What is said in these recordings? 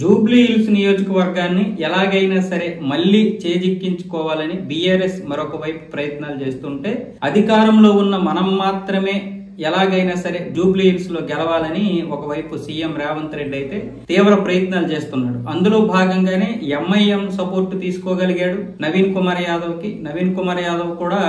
Jubilee hills నియోజకవర్గాన్ని ఎలాగైనా సరే మళ్లీ చేజిక్కించుకోవాలని బీఆర్ఎస్ మరొక వైపు ప్రయత్నాలు చేస్తుంటే, అధికారంలో ఉన్న మనం మాత్రమే ఎలాగైనా సరే జూబ్లీ హిల్స్ లో గెలవాలని ఒకవైపు సీఎం రేవంత్ రెడ్డి అయితే తీవ్ర ప్రయత్నాలు చేస్తున్నాడు. అందులో భాగంగానే ఎంఐఎం సపోర్ట్ తీసుకోగలిగాడు నవీన్ కుమార్ యాదవ్ కి. నవీన్ కుమార్ యాదవ్ కూడా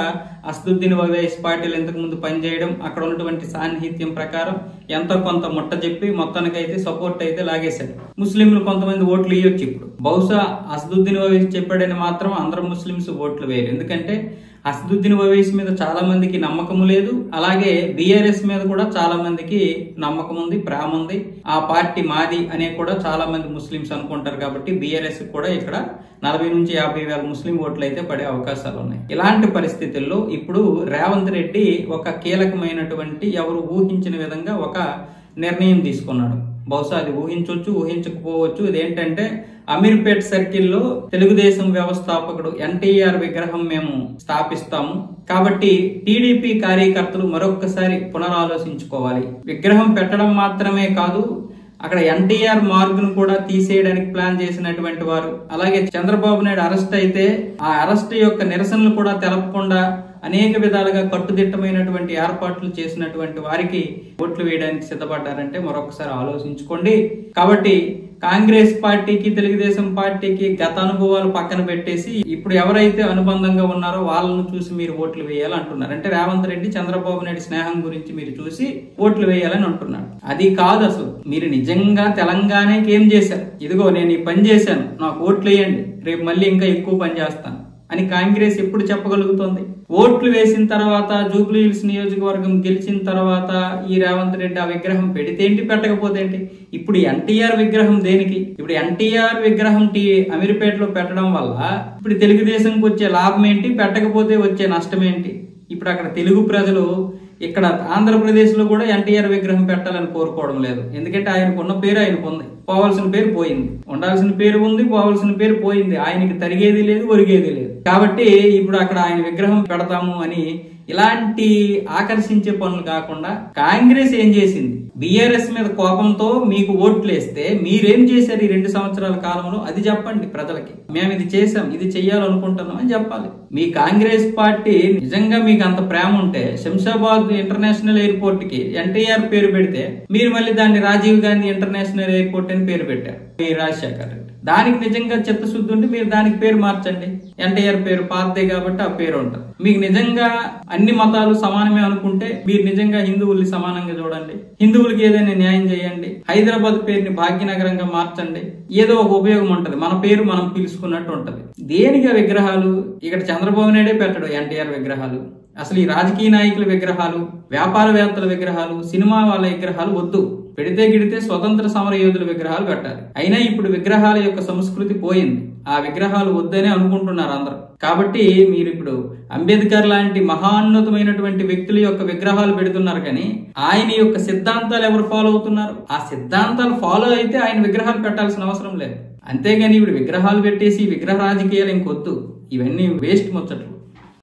అసదుద్దీన్ ఓవైసీ పార్టీలు ఇంతకు ముందు పనిచేయడం, అక్కడ ఉన్నటువంటి సాన్నిహిత్యం ప్రకారం ఎంతో కొంత ముట్ట చెప్పి మొత్తానికైతే సపోర్ట్ అయితే లాగేశాడు. ముస్లింలు కొంతమంది ఓట్లు ఇవ్వచ్చు. ఇప్పుడు బహుశా అసదుద్దీన్ ఓవైసీ చెప్పాడని మాత్రం అందరు ముస్లింస్ ఓట్లు వేయరు. ఎందుకంటే అసదుద్దీన్ ఓవైసీ మీద చాలా మందికి నమ్మకం లేదు, అలాగే బీఆర్ఎస్ మీద కూడా చాలా మందికి నమ్మకం ఉంది, ప్రేమ ఉంది. ఆ పార్టీ మాది అనే కూడా చాలా మంది ముస్లింస్ అనుకుంటారు. కాబట్టి బీఆర్ఎస్ కూడా ఇక్కడ 40 నుంచి 50 వేల ముస్లిం ఓట్లు అయితే పడే అవకాశాలు ఉన్నాయి. ఇలాంటి పరిస్థితుల్లో ఇప్పుడు రేవంత్ రెడ్డి ఒక కీలకమైనటువంటి, ఎవరు ఊహించిన విధంగా ఒక నిర్ణయం తీసుకున్నాడు. బహుశా అది ఊహించవచ్చు, ఊహించకపోవచ్చు. ఇదేంటంటే అమీర్పేట్ సర్కిల్లో తెలుగుదేశం వ్యవస్థాపకుడు ఎన్టీఆర్ విగ్రహం మేము స్థాపిస్తాము, కాబట్టి టీడీపీ కార్యకర్తలు మరొక్కసారి పునరాలోచించుకోవాలి. విగ్రహం పెట్టడం మాత్రమే కాదు, అక్కడ ఎన్టీఆర్ మార్గును కూడా తీసేయడానికి ప్లాన్ చేసినటువంటి వారు, అలాగే చంద్రబాబు నాయుడు అరెస్ట్ అయితే ఆ అరెస్ట్ యొక్క నిరసనలు కూడా తెలపకుండా అనేక విధాలుగా కట్టుదిట్టమైనటువంటి ఏర్పాట్లు చేసినటువంటి వారికి ఓట్లు వేయడానికి సిద్ధపడ్డారంటే మరొకసారి ఆలోచించుకోండి. కాబట్టి కాంగ్రెస్ పార్టీకి, తెలుగుదేశం పార్టీకి గత అనుభవాలు పక్కన పెట్టేసి ఇప్పుడు ఎవరైతే అనుబంధంగా ఉన్నారో వాళ్ళను చూసి మీరు ఓట్లు వేయాలంటున్నారు. అంటే రేవంత్ రెడ్డి చంద్రబాబు నాయుడు స్నేహం గురించి మీరు చూసి ఓట్లు వేయాలని అంటున్నాడు. అది కాదు. అసలు మీరు నిజంగా తెలంగాణకి ఏం చేశారు? ఇదిగో నేను ఈ పని చేశాను, నాకు ఓట్లు వేయండి, రేపు మళ్ళీ ఇంకా ఎక్కువ పని చేస్తాను అని కాంగ్రెస్ ఎప్పుడు చెప్పగలుగుతుంది? ఓట్లు వేసిన తర్వాత, జూబ్లీ హిల్స్ నియోజకవర్గం గెలిచిన తర్వాత ఈ రేవంత్ రెడ్డి ఆ విగ్రహం పెడితే ఏంటి, పెట్టకపోతే ఏంటి? ఇప్పుడు ఎన్టీఆర్ విగ్రహం దేనికి? ఇప్పుడు ఎన్టీఆర్ విగ్రహం అమీర్పేటలో పెట్టడం వల్ల ఇప్పుడు తెలుగుదేశంకి వచ్చే లాభం ఏంటి, పెట్టకపోతే వచ్చే నష్టం ఏంటి? ఇప్పుడు అక్కడ తెలుగు ప్రజలు ఇక్కడ ఆంధ్రప్రదేశ్ లో కూడా ఎన్టీఆర్ విగ్రహం పెట్టాలని కోరుకోవడం లేదు. ఎందుకంటే ఆయనకున్న పేరు ఆయనకు ఉంది, పోవాల్సిన పేరు పోయింది. ఉండాల్సిన పేరు ఉంది, పోవాల్సిన పేరు పోయింది. ఆయనకి తరిగేది లేదు, ఒరిగేది లేదు. కాబట్టి ఇప్పుడు అక్కడ ఆయన విగ్రహం పెడతాము అని ఇలాంటి ఆకర్షించే పనులు కాకుండా కాంగ్రెస్ ఏం చేసింది? బీఆర్ఎస్ మీద కోపంతో మీకు ఓట్లు వేస్తే మీరేం చేశారు ఈ 2 సంవత్సరాల కాలంలో? అది చెప్పండి ప్రజలకి. మేము ఇది చేసాం, ఇది చెయ్యాలనుకుంటున్నాం అని చెప్పాలి. మీ కాంగ్రెస్ పార్టీ నిజంగా మీకు అంత ప్రేమ ఉంటే శంషాబాద్ ఇంటర్నేషనల్ ఎయిర్పోర్ట్ కి ఎన్టీఆర్ పేరు పెడితే మీరు మళ్ళీ దాన్ని రాజీవ్ గాంధీ ఇంటర్నేషనల్ ఎయిర్పోర్ట్ అని పేరు పెట్టారు మీ రాజశేఖర్ రెడ్డి. దానికి నిజంగా చిత్తశుద్ధి ఉంటే మీరు దానికి పేరు మార్చండి. ఎన్టీఆర్ పేరు పాతదే కాబట్టి ఆ పేరు ఉంటుంది. మీకు నిజంగా అన్ని మతాలు సమానమే అనుకుంటే మీరు నిజంగా హిందువుల్ని సమానంగా చూడండి, హిందువులకి ఏదైనా న్యాయం చేయండి. హైదరాబాద్ పేరుని భాగ్యనగరంగా మార్చండి. ఏదో ఒక ఉపయోగం ఉంటది, మన పేరు మనం పిలుచుకున్నట్టు ఉంటది. దేనిగా విగ్రహాలు? ఇక్కడ చంద్రబాబు నాయుడే పెట్టడు ఎన్టీఆర్ విగ్రహాలు. అసలు ఈ రాజకీయ నాయకుల విగ్రహాలు, వ్యాపారవేత్తల విగ్రహాలు, సినిమా వాళ్ళ విగ్రహాలు వద్దు. పెడితే గిడితే స్వతంత్ర సమర యోధుల విగ్రహాలు పెట్టాలి. అయినా ఇప్పుడు విగ్రహాల యొక్క సంస్కృతి పోయింది. ఆ విగ్రహాలు వద్దనే అనుకుంటున్నారు అందరూ. కాబట్టి మీరు ఇప్పుడు అంబేద్కర్ లాంటి మహాన్నతమైనటువంటి వ్యక్తుల యొక్క విగ్రహాలు పెడుతున్నారు, కానీ ఆయన యొక్క సిద్ధాంతాలు ఎవరు ఫాలో అవుతున్నారు? ఆ సిద్ధాంతాలు ఫాలో అయితే ఆయన విగ్రహాలు పెట్టాల్సిన అవసరం లేదు. అంతేగాని ఇప్పుడు విగ్రహాలు పెట్టేసి విగ్రహ రాజకీయాలు ఇంకొద్దు. ఇవన్నీ వేస్ట్ ముచ్చట్లు.